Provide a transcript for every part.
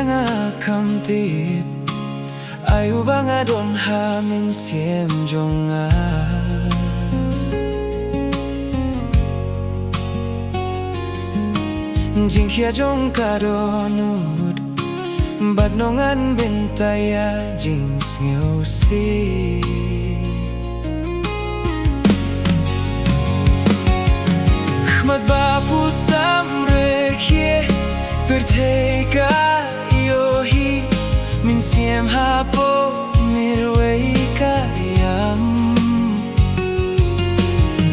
nga kamtip Ayu ba nga don hamin siem jonga Jing kia jong kadonut Bad nongan bentaya jing sngeu si Khmat bapu samre kie Berteka yohi Min siem hapo mirwei kayam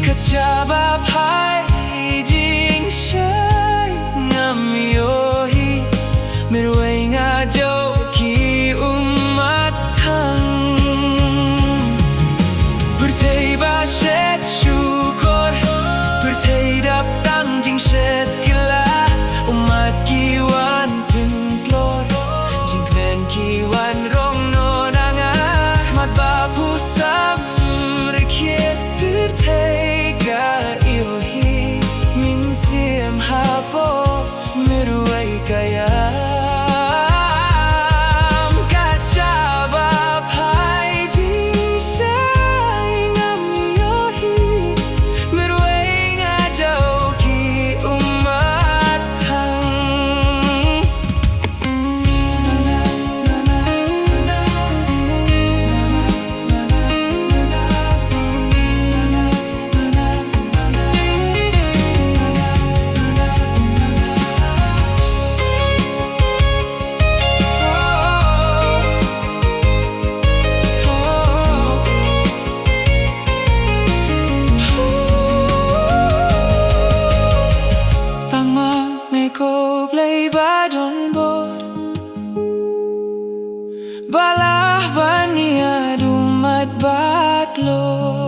Kacaba pai jing shai Ngam yohi Mirwei ngajo ki umat thang Bertei ba shet syukur Bertei dap tang jing shet kila Umat kiwan pintlor Jing kmen kiwan rong no nanga Mat bapu sam rekiet bertei ga iyohi Min siem hapo mirwai kaya Balah bania dumat batlo